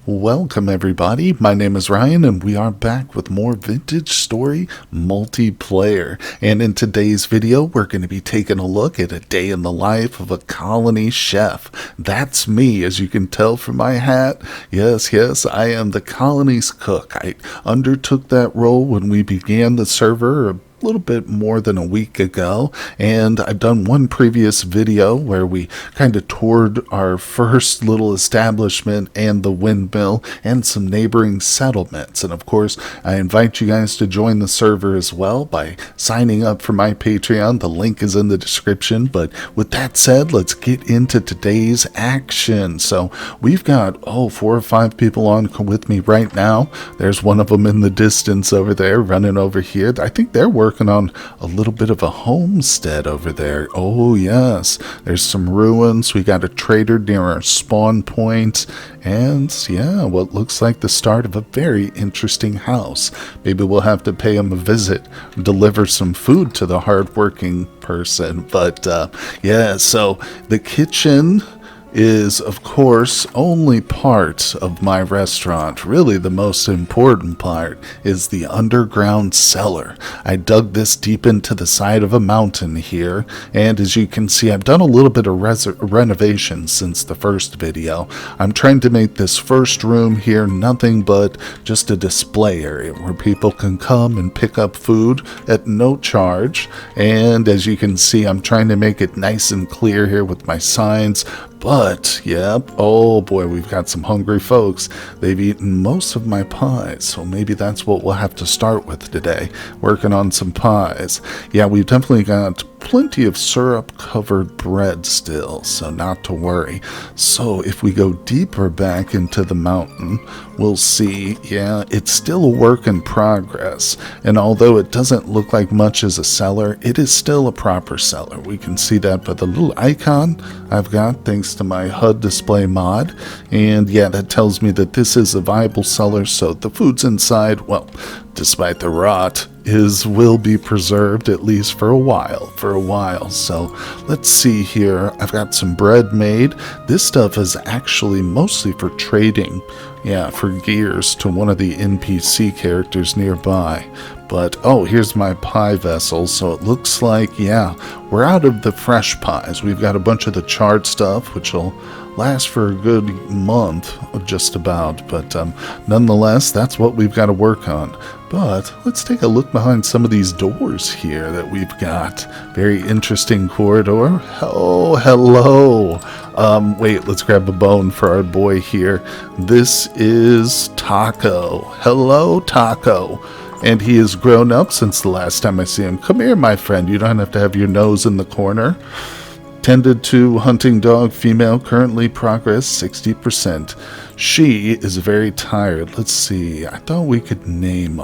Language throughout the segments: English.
Welcome everybody, my name is Ryan and we are back with more Vintage Story multiplayer. And in today's video we're going to be taking a look at a day in the life of a colony chef. That's me, as you can tell from my hat. Yes, I am the colony's cook. I undertook that role when we began the server a little bit more than a week ago, and I've done one previous video where we kind of toured our first little establishment and the windmill and some neighboring settlements. And of course I invite you guys to join the server as well by signing up for my Patreon. The link is in the description. But with that said, let's get into today's action. So we've got 4 or 5 people on with me right now. There's one of them in the distance over there running over here. I think they're working on a little bit of a homestead over there. Oh yes, there's some ruins. We got a trader near our spawn point, and yeah, what looks like the start of a very interesting house. Maybe we'll have to pay him a visit, deliver some food to the hardworking person. But yeah, so the kitchen is, of course, only part of my restaurant. Really, the most important part is the underground cellar. I dug this deep into the side of a mountain here, and as you can see, I've done a little bit of renovation since the first video. I'm trying to make this first room here nothing but just a display area where people can come and pick up food at no charge. And as you can see, I'm trying to make it nice and clear here with my signs. But, yep, oh boy, we've got some hungry folks. They've eaten most of my pies, so maybe that's what we'll have to start with today, working on some pies. Yeah, we've definitely got plenty of syrup-covered bread still, so not to worry. So if we go deeper back into the mountain, we'll see, yeah, it's still a work in progress. And although it doesn't look like much as a cellar, it is still a proper cellar. We can see that by the little icon I've got, thanks to my HUD display mod. And yeah, that tells me that this is a viable cellar, so the food's inside, well, despite the rot, will be preserved at least for a while. So let's see here. I've got some bread made. This stuff is actually mostly for trading, yeah, for gears to one of the NPC characters nearby. But here's my pie vessel. So it looks like, yeah, we're out of the fresh pies. We've got a bunch of the charred stuff, which will last for a good month, just about. But nonetheless, that's what we've got to work on. But let's take a look behind some of these doors here that we've got. Very interesting corridor. Oh, hello. Wait, let's grab a bone for our boy here. This is Taco. Hello, Taco. And he has grown up since the last time I see him. Come here, my friend. You don't have to have your nose in the corner. Tended to hunting dog, female, currently progress 60%. She is very tired. Let's see. I thought we could name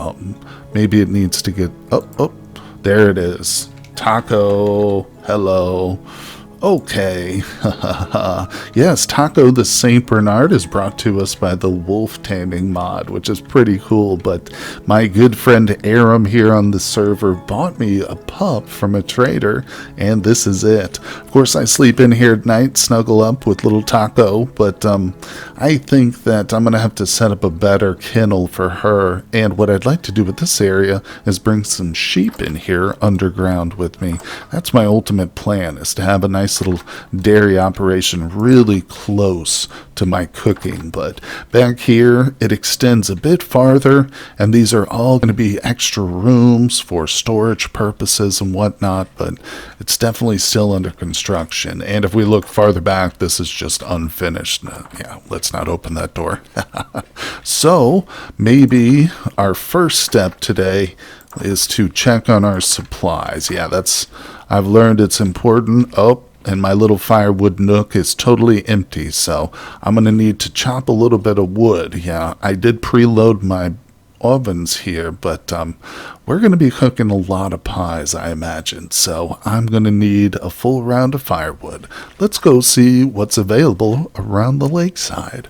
maybe it needs to get there it is. Taco. Hello. Okay. Yes, Taco the St. Bernard is brought to us by the wolf taming mod, which is pretty cool. But my good friend Aram here on the server bought me a pup from a trader, and this is it. Of course, I sleep in here at night, snuggle up with little Taco, but I think that I'm going to have to set up a better kennel for her. And what I'd like to do with this area is bring some sheep in here underground with me. That's my ultimate plan, is to have a nice little dairy operation really close to my cooking. But back here it extends a bit farther, and these are all going to be extra rooms for storage purposes and whatnot, but it's definitely still under construction. And if we look farther back, this is just unfinished. Yeah, let's not open that door. So maybe our first step today is to check on our supplies. Yeah, I've learned it's important. And my little firewood nook is totally empty, so I'm going to need to chop a little bit of wood. Yeah, I did preload my ovens here, but we're going to be cooking a lot of pies, I imagine, so I'm going to need a full round of firewood. Let's go see what's available around the lakeside.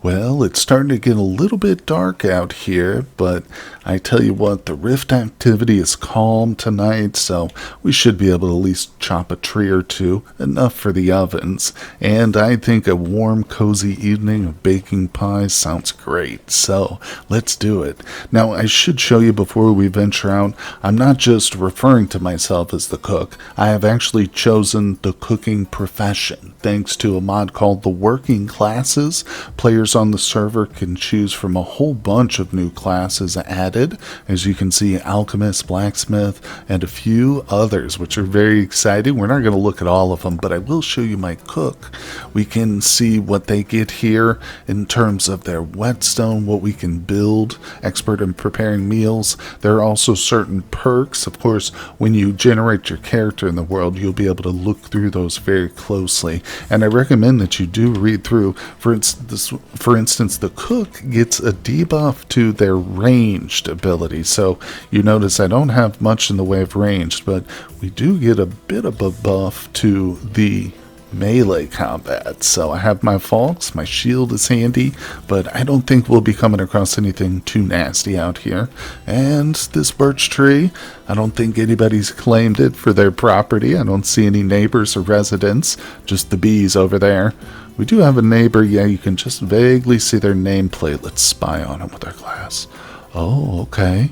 Well, it's starting to get a little bit dark out here, but I tell you what, the rift activity is calm tonight, so we should be able to at least chop a tree or two, enough for the ovens. And I think a warm, cozy evening of baking pies sounds great, so let's do it. Now, I should show you before we venture out, I'm not just referring to myself as the cook. I have actually chosen the cooking profession, thanks to a mod called the Working Classes. Players on the server can choose from a whole bunch of new classes added. As you can see, alchemist, blacksmith, and a few others, which are very exciting. We're not going to look at all of them, but I will show you my cook. We can see what they get here in terms of their whetstone, what we can build, expert in preparing meals. There are also certain perks. Of course, when you generate your character in the world, you'll be able to look through those very closely. And I recommend that you do read through. For instance, the cook gets a debuff to their ranged ability. So you notice I don't have much in the way of ranged, but we do get a bit of a buff to the melee combat. So I have my falks, my shield is handy, but I don't think we'll be coming across anything too nasty out here. And this birch tree, I don't think anybody's claimed it for their property. I don't see any neighbors or residents, just the bees over there. We do have a neighbor, yeah, you can just vaguely see their nameplate. Let's spy on them with our glass. Oh, okay.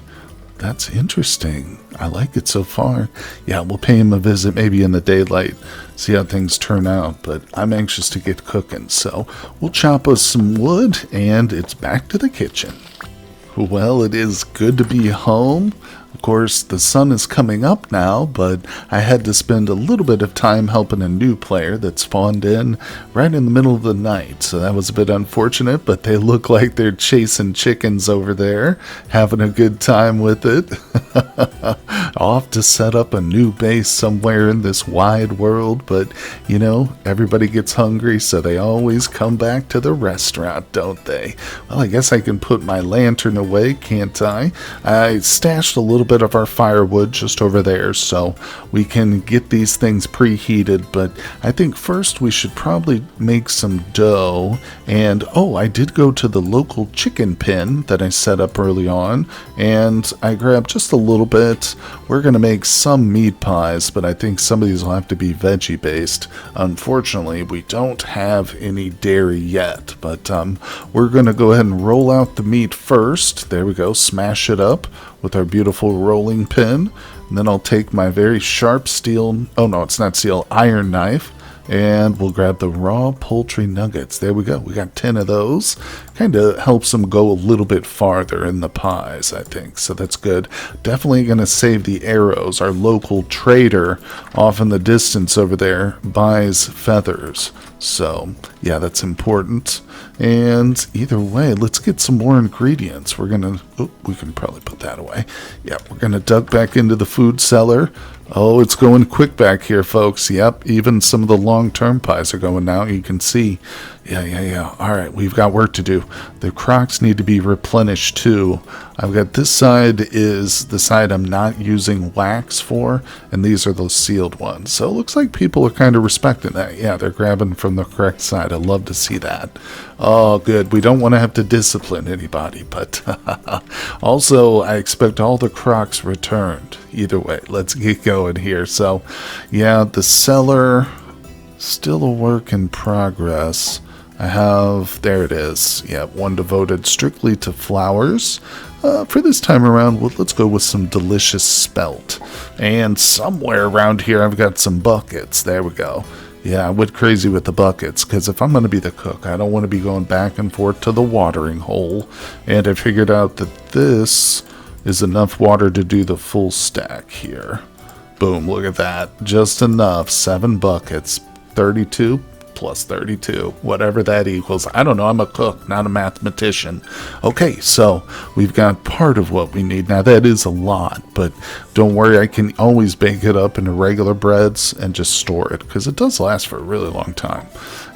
That's interesting. I like it so far. Yeah, we'll pay him a visit maybe in the daylight, see how things turn out, but I'm anxious to get cooking, so we'll chop us some wood, and it's back to the kitchen. Well, it is good to be home. Of course, the sun is coming up now, but I had to spend a little bit of time helping a new player that spawned in right in the middle of the night. So that was a bit unfortunate, but they look like they're chasing chickens over there, having a good time with it. Off to set up a new base somewhere in this wide world, but you know, everybody gets hungry, so they always come back to the restaurant, don't they? Well, I guess I can put my lantern away, can't I? I stashed a little bit of our firewood just over there, so we can get these things preheated, but I think first we should probably make some dough. And oh, I did go to the local chicken pen that I set up early on, and I grabbed just a little bit. We're gonna make some meat pies, but I think some of these will have to be veggie based. Unfortunately, we don't have any dairy yet, but we're gonna go ahead and roll out the meat first. There we go, smash it up with our beautiful rolling pin, and then I'll take my very sharp steel, oh no, it's not steel, iron knife, and we'll grab the raw poultry nuggets. There we go, we got 10 of those. Kind of helps them go a little bit farther in the pies, I think, so that's good. Definitely going to save the arrows. Our local trader off in the distance over there buys feathers, so yeah, that's important. And either way, let's get some more ingredients. We're gonna, oh, we can probably put that away. Yeah, we're gonna duck back into the food cellar. Oh, it's going quick back here, folks. Yep, even some of the long-term pies are going now. You can see. Yeah. All right, we've got work to do. The crocks need to be replenished too. I've got this side is the side I'm not using wax for, and these are those sealed ones. So it looks like people are kind of respecting that. Yeah, they're grabbing from the correct side. I love to see that. Oh, good. We don't want to have to discipline anybody, but also I expect all the crocs returned. Either way, let's get going here. So, yeah, the cellar, still a work in progress. I have, there it is. Yeah, one devoted strictly to flowers. For this time around, well, let's go with some delicious spelt. And somewhere around here, I've got some buckets. There we go. Yeah, I went crazy with the buckets, because if I'm going to be the cook, I don't want to be going back and forth to the watering hole. And I figured out that this is enough water to do the full stack here. Boom, look at that. Just enough. 7 buckets. 32 plus 32. Whatever that equals. I don't know. I'm a cook, not a mathematician. Okay, so we've got part of what we need. Now, that is a lot, but don't worry. I can always bake it up into regular breads and just store it, because it does last for a really long time.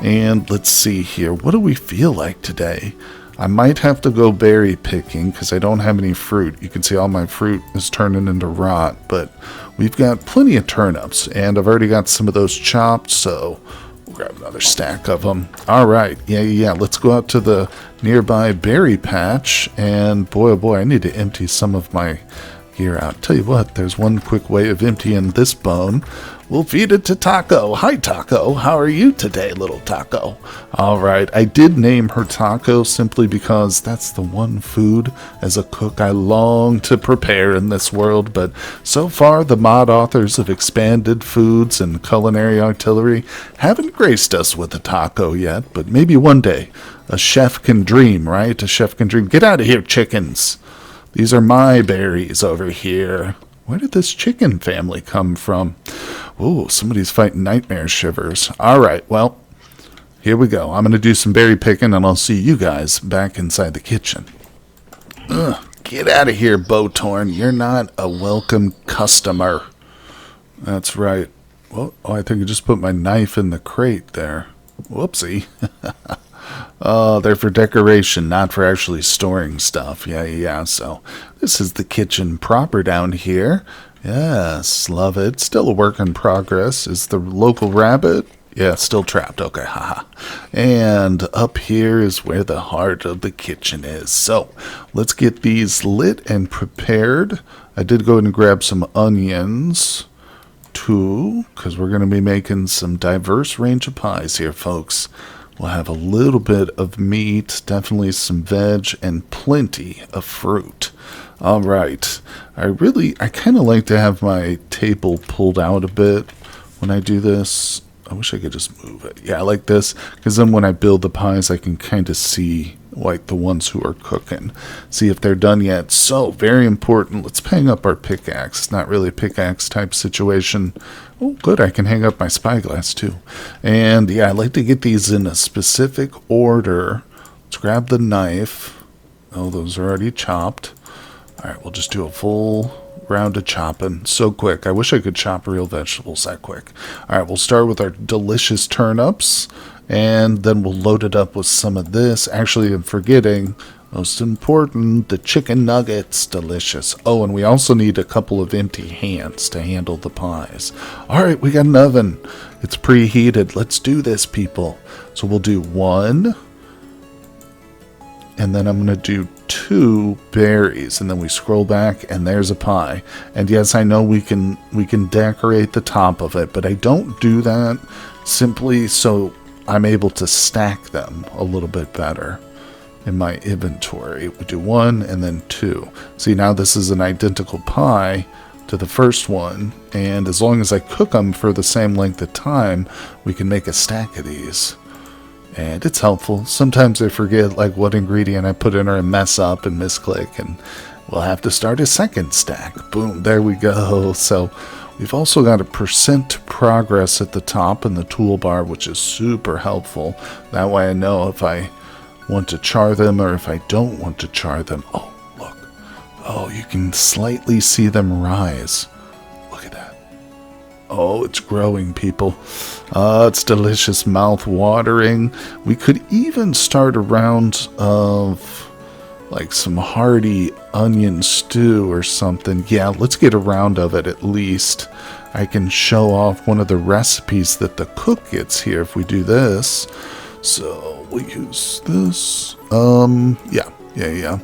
And let's see here. What do we feel like today? I might have to go berry picking because I don't have any fruit. You can see all my fruit is turning into rot, but we've got plenty of turnips, and I've already got some of those chopped, so we're grab another stack of them. All right. Yeah. Let's go out to the nearby berry patch. And boy, oh boy, I need to empty some of my gear out. Tell you what, there's one quick way of emptying this bone. We'll feed it to Taco. Hi, Taco. How are you today, little Taco? All right. I did name her Taco simply because that's the one food as a cook I long to prepare in this world. But so far, the mod authors of Expanded Foods and Culinary Artillery haven't graced us with a taco yet. But maybe one day, a chef can dream, right? A chef can dream. Get out of here, chickens. These are my berries over here. Where did this chicken family come from? Oh, somebody's fighting nightmare shivers. All right, well, here we go. I'm going to do some berry picking, and I'll see you guys back inside the kitchen. Ugh, get out of here, Bowtorn. You're not a welcome customer. That's right. Well, I think I just put my knife in the crate there. Whoopsie. Oh, they're for decoration, not for actually storing stuff. Yeah. So this is the kitchen proper down here. Yes, love it. Still a work in progress. Is the local rabbit? Yeah, still trapped. Okay, haha. And up here is where the heart of the kitchen is. So let's get these lit and prepared. I did go and grab some onions too, because we're going to be making some diverse range of pies here, folks. We'll have a little bit of meat, definitely some veg, and plenty of fruit. All right. I kind of like to have my table pulled out a bit when I do this. I wish I could just move it. Yeah, I like this, because then when I build the pies, I can kind of see like the ones who are cooking. See if they're done yet. So, very important. Let's hang up our pickaxe. It's not really a pickaxe type situation. Oh, good. I can hang up my spyglass too. And yeah, I like to get these in a specific order. Let's grab the knife. Oh, those are already chopped. All right, we'll just do a full round of chopping. So quick. I wish I could chop real vegetables that quick. All right, we'll start with our delicious turnips. And then we'll load it up with some of this. Actually, I'm forgetting, most important, the chicken nuggets. Delicious. Oh, and we also need a couple of empty hands to handle the pies. All right, we got an oven. It's preheated. Let's do this, people. So we'll do one. And then I'm going to do 2 berries. And then we scroll back, and there's a pie. And yes, I know we can decorate the top of it, but I don't do that simply so I'm able to stack them a little bit better in my inventory. We do 1 and then 2. See, now this is an identical pie to the first one, and as long as I cook them for the same length of time, we can make a stack of these. And it's helpful. Sometimes I forget like what ingredient I put in or I mess up and misclick, and we'll have to start a second stack. Boom, there we go. So we've also got a percent progress at the top in the toolbar, which is super helpful. That way I know if I want to char them or if I don't want to char them. Oh, look. Oh, you can slightly see them rise. Look at that. Oh, it's growing, people. It's delicious, mouth-watering. We could even start a round of like some hearty onion stew or something. Yeah, let's get a round of it at least. I can show off one of the recipes that the cook gets here if we do this. So we'll use this. Yeah.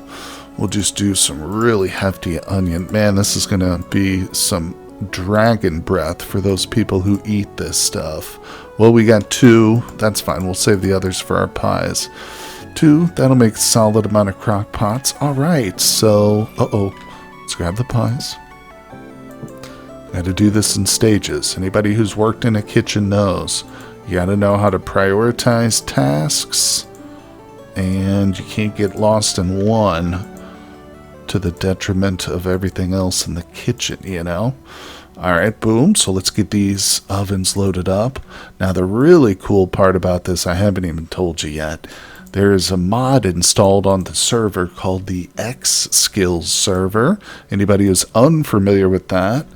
We'll just do some really hefty onion. Man, this is gonna be some dragon breath for those people who eat this stuff. Well, we got 2. That's fine. We'll save the others for our pies. 2, that'll make a solid amount of crock pots. Alright, so, let's grab the pies. Gotta do this in stages. Anybody who's worked in a kitchen knows. You gotta know how to prioritize tasks, and you can't get lost in one to the detriment of everything else in the kitchen, you know? Alright, boom. So let's get these ovens loaded up. Now, the really cool part about this, I haven't even told you yet. There is a mod installed on the server called the XSkills server. Anybody who's unfamiliar with that,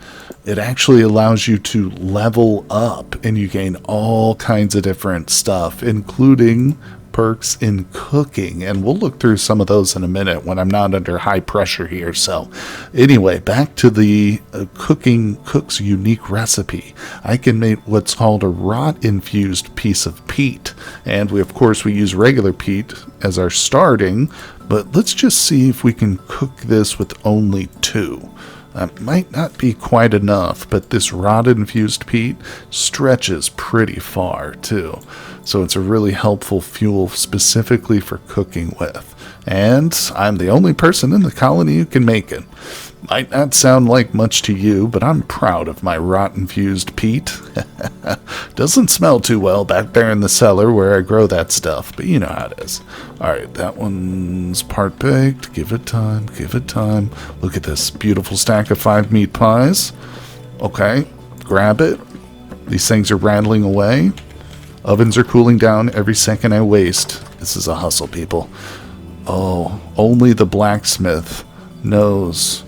it actually allows you to level up, and you gain all kinds of different stuff, including perks in cooking, and we'll look through some of those in a minute when I'm not under high pressure here. So anyway, back to the cook's unique recipe. I can make what's called a rot infused piece of peat, and we use regular peat as our starting, but let's just see if we can cook this with only 2. That might not be quite enough, but this rot-infused peat stretches pretty far, too. So it's a really helpful fuel specifically for cooking with. And I'm the only person in the colony who can make it. Might not sound like much to you, but I'm proud of my rot-infused peat. Doesn't smell too well back there in the cellar where I grow that stuff, but you know how it is. Alright, that one's part baked. Give it time, give it time. Look at this beautiful stack of 5 meat pies. Okay, grab it. These things are rattling away. Ovens are cooling down every second I waste. This is a hustle, people. Oh, only the blacksmith knows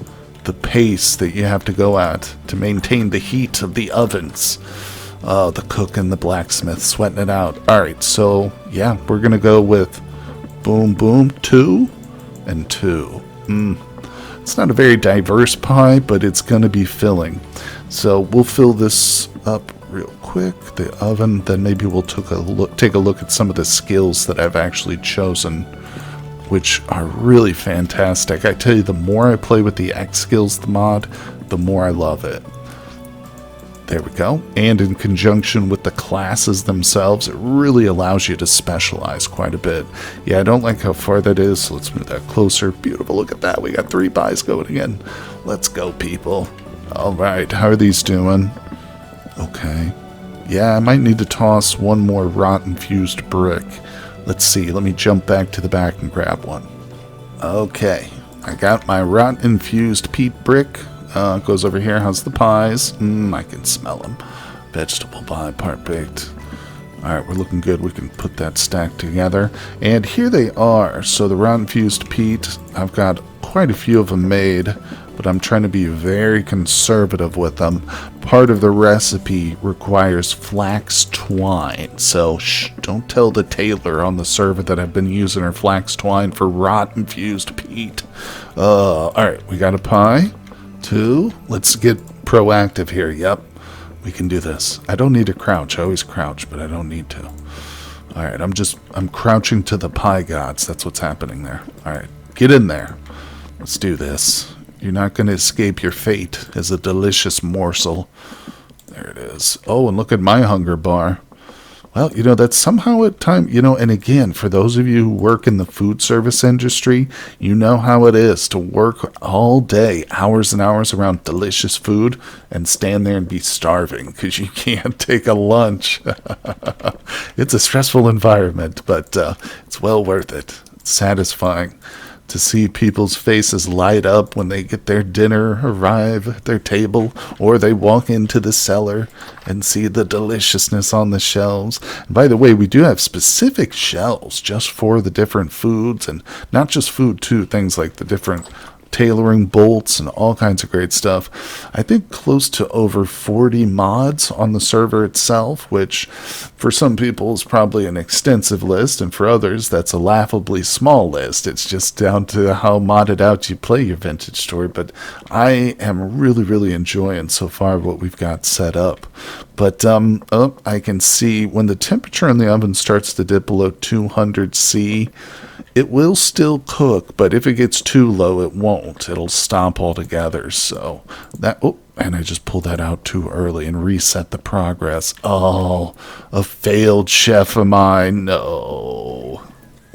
the pace that you have to go at to maintain the heat of the ovens. Oh, the cook and the blacksmith sweating it out. Alright, so yeah, we're gonna go with boom, boom, 2 and 2. It's not a very diverse pie, but it's gonna be filling. So we'll fill this up real quick, the oven, then maybe we'll take a look at some of the skills that I've actually chosen, which are really fantastic. I tell you, the more I play with the XSkills mod, the more I love it. There we go. And in conjunction with the classes themselves, it really allows you to specialize quite a bit. Yeah, I don't like how far that is, so let's move that closer. Beautiful, look at that. We got 3 pies going again. Let's go, people. Alright, how are these doing? Okay. Yeah, I might need to toss one more rot-infused brick. Let's see, let me jump back to the back and grab one. Okay, I got my rot-infused peat brick. Goes over here. How's the pies? I can smell them. Vegetable pie, part baked. Alright, we're looking good. We can put that stack together. And here they are. So the rot-infused peat, I've got quite a few of them made, but I'm trying to be very conservative with them. Part of the recipe requires flax twine, so don't tell the Tailor on the server that I've been using her flax twine for rot-infused peat. Alright, we got a pie. 2. Let's get proactive here. Yep, we can do this. I don't need to crouch. I always crouch, but I don't need to. Alright, I'm crouching to the pie gods. That's what's happening there. Alright, get in there. Let's do this. You're not going to escape your fate as a delicious morsel. There it is. Oh, and look at my hunger bar. Well, that's somehow at time, and again, for those of you who work in the food service industry, you know how it is to work all day, hours and hours around delicious food and stand there and be starving because you can't take a lunch. It's a stressful environment, but it's well worth it. It's satisfying to see people's faces light up when they get their dinner arrive at their table, or they walk into the cellar and see the deliciousness on the shelves. And by the way, we do have specific shelves just for the different foods, and not just food too, things like the different tailoring bolts and all kinds of great stuff. I think close to over 40 mods on the server itself, which for some people is probably an extensive list, and for others that's a laughably small list. It's just down to how modded out you play your vintage story, but I am really enjoying so far what we've got set up. But I can see when the temperature in the oven starts to dip below 200 C, it will still cook, but if it gets too low, it won't. It'll stop altogether. So that, and I just pulled that out too early and reset the progress. Oh, a failed chef am I? No.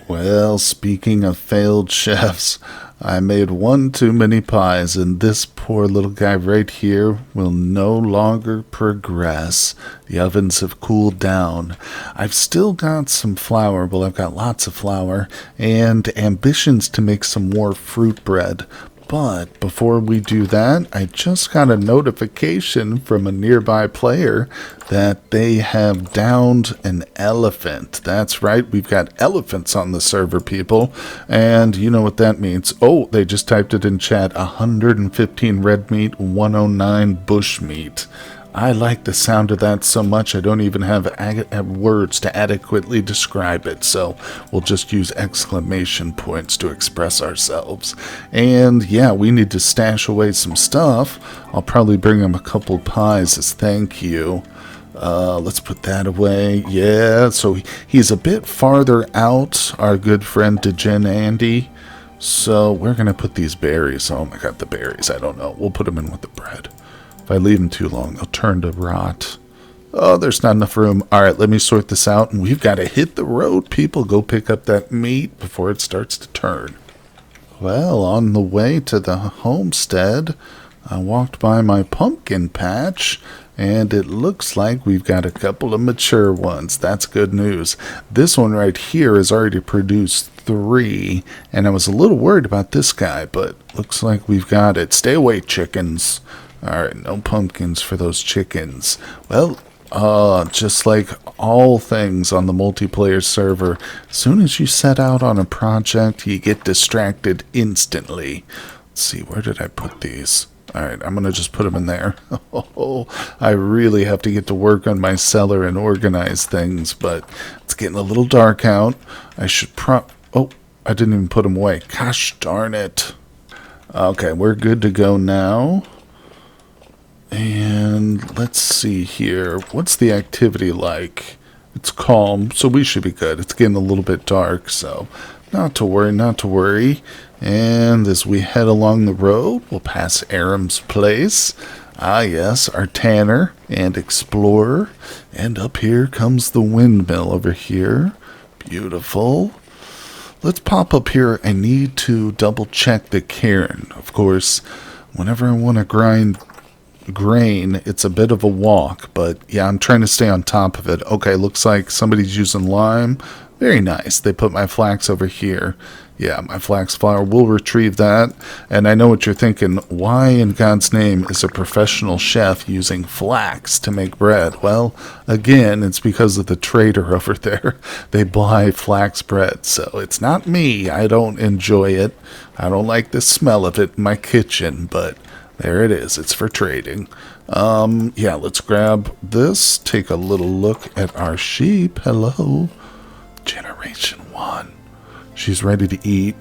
Well, speaking of failed chefs, I made one too many pies, and this poor little guy right here will no longer progress. The ovens have cooled down. I've still got some flour, well, I've got lots of flour, and ambitions to make some more fruit bread. But before we do that, I just got a notification from a nearby player that they have downed an elephant. That's right, we've got elephants on the server, people. And you know what that means. Oh, they just typed it in chat. 115 red meat, 109 bush meat. I like the sound of that so much I don't even have words to adequately describe it, so we'll just use exclamation points to express ourselves. And yeah, we need to stash away some stuff. I'll probably bring him a couple pies as thank you. Let's put that away. Yeah, so he's a bit farther out, our good friend Degen Andy. So we're going to put these berries. Oh my god, the berries. I don't know. We'll put them in with the bread. If I leave them too long, they'll turn to rot. Oh, there's not enough room. Alright, let me sort this out. And we've got to hit the road, people. Go pick up that meat before it starts to turn. Well, on the way to the homestead, I walked by my pumpkin patch. And it looks like we've got a couple of mature ones. That's good news. This one right here has already produced 3. And I was a little worried about this guy, but looks like we've got it. Stay away, chickens. Alright, no pumpkins for those chickens. Well, just like all things on the multiplayer server, as soon as you set out on a project, you get distracted instantly. Let's see, where did I put these? Alright, I'm going to just put them in there. I really have to get to work on my cellar and organize things, but it's getting a little dark out. I should oh, I didn't even put them away. Gosh darn it. Okay, we're good to go now. And let's see here. What's the activity like? It's calm, so we should be good. It's getting a little bit dark, so not to worry, not to worry. And as we head along the road, we'll pass Aram's place. Ah, yes, our tanner and explorer. And up here comes the windmill over here. Beautiful. Let's pop up here. I need to double check the cairn. Of course, whenever I want to grind grain, it's a bit of a walk, but yeah, I'm trying to stay on top of it. Okay, looks like somebody's using lime. Very nice. They put my flax over here. Yeah, my flax flour. We'll retrieve that. And I know what you're thinking. Why in God's name is a professional chef using flax to make bread? Well, again, it's because of the trader over there. They buy flax bread. So it's not me. I don't enjoy it. I don't like the smell of it in my kitchen, but there it is. It's for trading. Yeah, let's grab this. Take a little look at our sheep. Hello. Generation 1. She's ready to eat.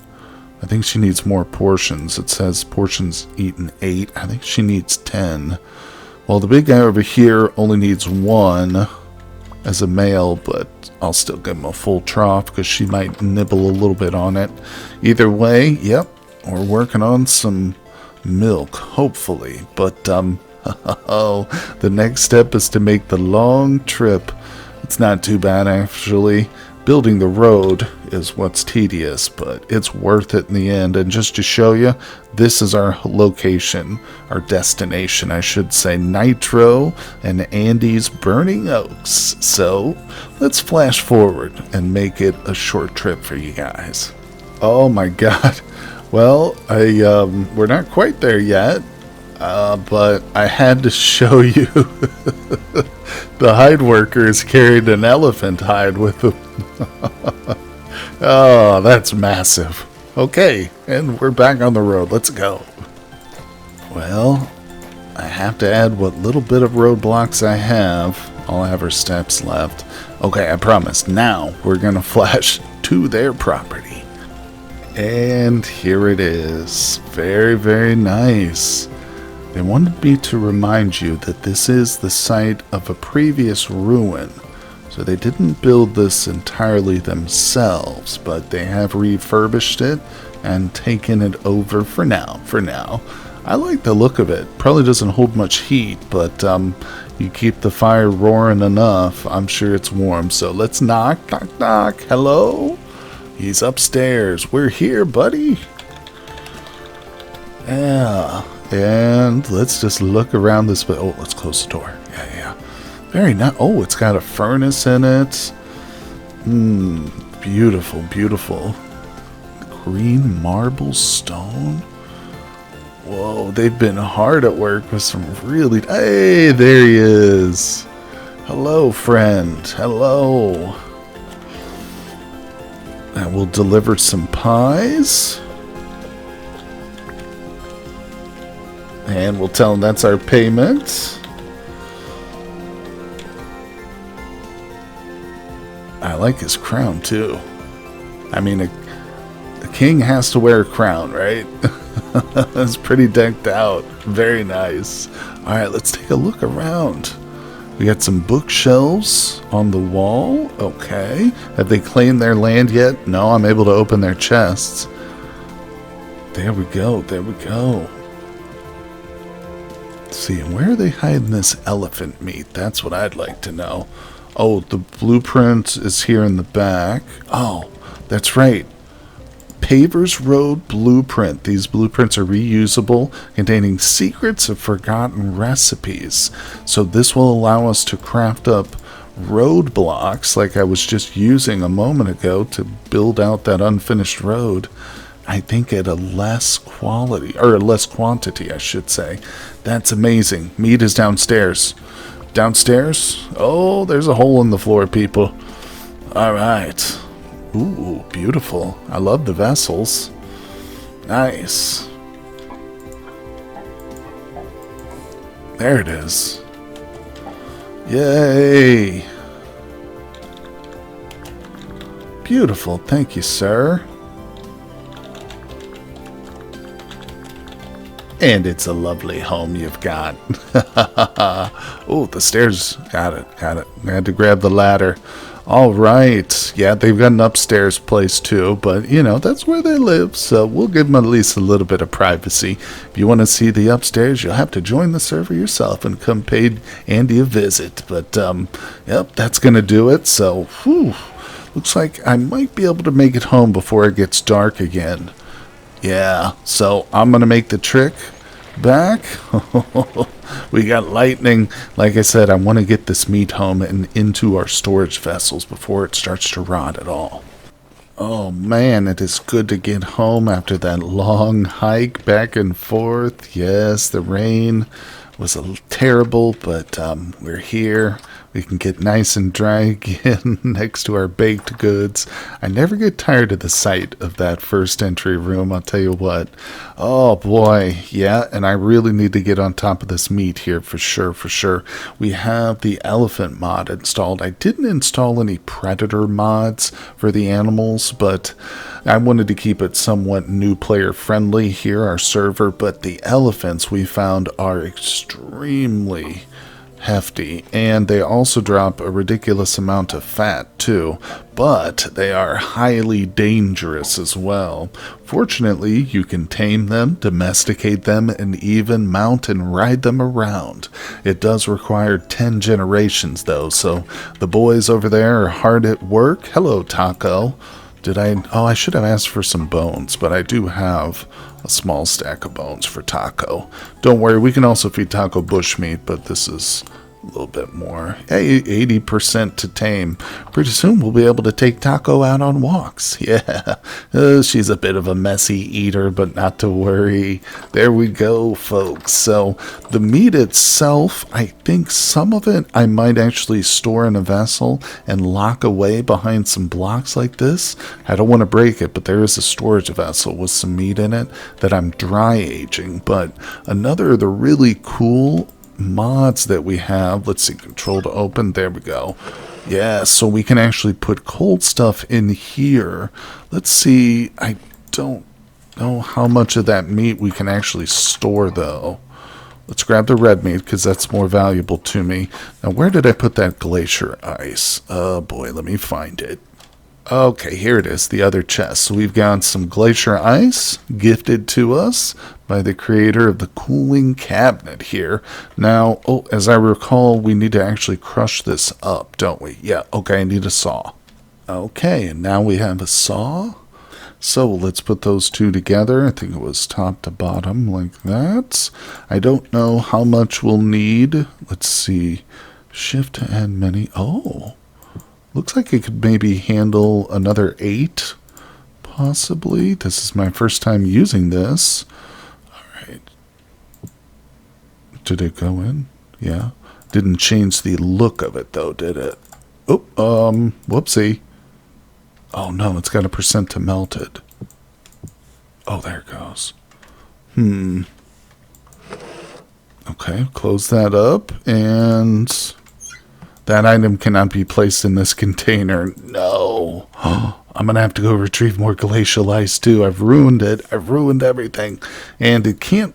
I think she needs more portions. It says portions eaten 8. I think she needs 10. Well, the big guy over here only needs 1 as a male, but I'll still give him a full trough because she might nibble a little bit on it. Either way, yep, we're working on some milk, hopefully. But, the next step is to make the long trip. It's not too bad, actually. Building the road is what's tedious, but it's worth it in the end. And just to show you, this is our location, our destination, I should say, Nitro and Andy's Burning Oaks. So let's flash forward and make it a short trip for you guys. Oh my god. Well, we're not quite there yet, but I had to show you the hide workers carried an elephant hide with them. Oh, that's massive. Okay, and we're back on the road. Let's go. Well, I have to add what little bit of roadblocks I have. All I have are steps left. Okay, I promise. Now we're going to flash to their property. And here it is. Very, very nice. They wanted me to remind you that this is the site of a previous ruin. So they didn't build this entirely themselves, but they have refurbished it and taken it over for now. I like the look of it. Probably doesn't hold much heat, but you keep the fire roaring enough, I'm sure it's warm. So let's knock, knock, knock. Hello? He's upstairs. We're here, buddy. Yeah. And let's just look around this. Oh, let's close the door. Yeah. Very nice. Oh, it's got a furnace in it. Beautiful, beautiful. Green marble stone. Whoa, they've been hard at work with some really... Hey, there he is. Hello, friend. Hello. And we'll deliver some pies. And we'll tell them that's our payment. I like his crown, too. I mean, the king has to wear a crown, right? It's pretty decked out. Very nice. Alright, let's take a look around. We got some bookshelves on the wall. Okay. Have they claimed their land yet? No, I'm able to open their chests. There we go. There we go. Let's see, where are they hiding this elephant meat? That's what I'd like to know. Oh, the blueprint is here in the back. Oh, that's right. Paver's Road Blueprint. These blueprints are reusable, containing secrets of forgotten recipes. So this will allow us to craft up roadblocks like I was just using a moment ago to build out that unfinished road. I think at a less quality, or a less quantity, I should say. That's amazing. Meat is downstairs. Downstairs? Oh, there's a hole in the floor, people. All right. Ooh, beautiful. I love the vessels. Nice. There it is. Yay. Beautiful. Thank you, sir. And it's a lovely home you've got. Oh, the stairs. Got it. Got it. I had to grab the ladder. All right. Yeah, they've got an upstairs place too, but, you know, that's where they live, so we'll give them at least a little bit of privacy. If you want to see the upstairs, you'll have to join the server yourself and come pay Andy a visit. But, yep, that's going to do it. So, whew, looks like I might be able to make it home before it gets dark again. Yeah, so I'm going to make the trek back. We got lightning. Like I said, I want to get this meat home and into our storage vessels before it starts to rot at all. Oh man, it is good to get home after that long hike back and forth. Yes, the rain was terrible, but we're here. We can get nice and dry again next to our baked goods. I never get tired of the sight of that first entry room, I'll tell you what. Oh boy, yeah, and I really need to get on top of this meat here for sure, for sure. We have the elephant mod installed. I didn't install any predator mods for the animals, but I wanted to keep it somewhat new player friendly here, our server, but the elephants we found are extremely hefty, and they also drop a ridiculous amount of fat too, but they are highly dangerous as well. Fortunately, you can tame them, domesticate them, and even mount and ride them around. It does require 10 generations though, so the boys over there are hard at work. Hello, Taco. I should have asked for some bones, but I do have a small stack of bones for Taco. Don't worry, we can also feed Taco bushmeat, but this is a little bit more. Hey, 80% to tame. Pretty soon we'll be able to take Taco out on walks. Yeah, she's a bit of a messy eater, but not to worry. There we go, folks. So the meat itself, I think some of it I might actually store in a vessel and lock away behind some blocks like this. I don't want to break it, but there is a storage vessel with some meat in it that I'm dry aging. But another of the really cool mods that we have, let's see, control to open, there we go. Yeah, so we can actually put cold stuff in here. Let's see, I don't know how much of that meat we can actually store though. Let's grab the red meat because that's more valuable to me. Now where did I put that glacier ice? Oh boy, let me find it. Okay, here it is, the other chest. So we've got some glacier ice gifted to us by the creator of the cooling cabinet here. Now, as I recall, we need to actually crush this up, don't we? Yeah, okay, I need a saw. Okay, and now we have a saw. So let's put those two together. I think it was top to bottom like that. I don't know how much we'll need. Let's see. Shift to add many. Oh. Looks like it could maybe handle another 8, possibly. This is my first time using this. All right. Did it go in? Yeah. Didn't change the look of it, though, did it? Oh, whoopsie. Oh, no, it's got a percent to melted. Oh, there it goes. Okay, close that up, and That item cannot be placed in this container. No. I'm going to have to go retrieve more glacial ice too. I've ruined it. I've ruined everything. And it can't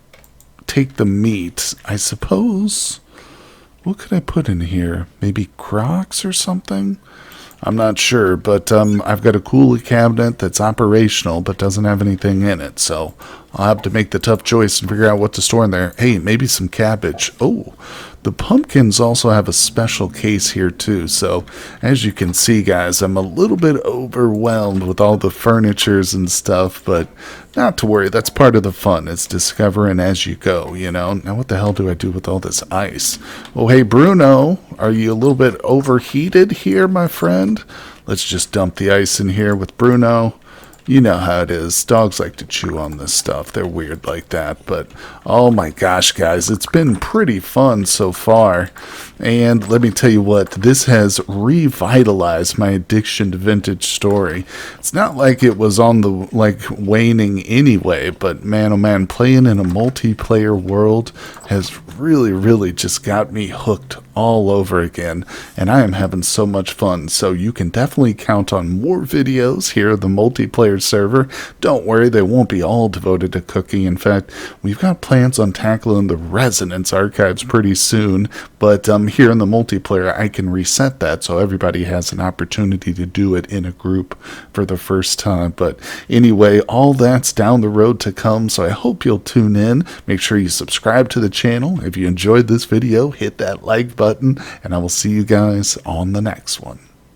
take the meat. I suppose. What could I put in here? Maybe Crocs or something? I'm not sure, but I've got a cooler cabinet that's operational but doesn't have anything in it, so I'll have to make the tough choice and figure out what to store in there. Hey, maybe some cabbage. Oh, the pumpkins also have a special case here too, so as you can see, guys, I'm a little bit overwhelmed with all the furnitures and stuff, but not to worry, that's part of the fun. It's discovering as you go, you know. Now what the hell do I do with all this ice? Oh, hey, Bruno, are you a little bit overheated here, my friend? Let's just dump the ice in here with Bruno. You know how it is. Dogs like to chew on this stuff. They're weird like that. But, oh my gosh, guys, it's been pretty fun so far. And let me tell you what, this has revitalized my addiction to vintage story. It's not like it was on the, waning anyway. But, man, oh man, playing in a multiplayer world has really just got me hooked all over again, and I am having so much fun. So you can definitely count on more videos here at the multiplayer server. Don't worry, they won't be all devoted to cooking. In fact, we've got plans on tackling the Resonance archives pretty soon, but here in the multiplayer I can reset that so everybody has an opportunity to do it in a group for the first time. But anyway, all that's down the road to come, so I hope you'll tune in. Make sure you subscribe to the channel. If you enjoyed this video, hit that like button, and I will see you guys on the next one.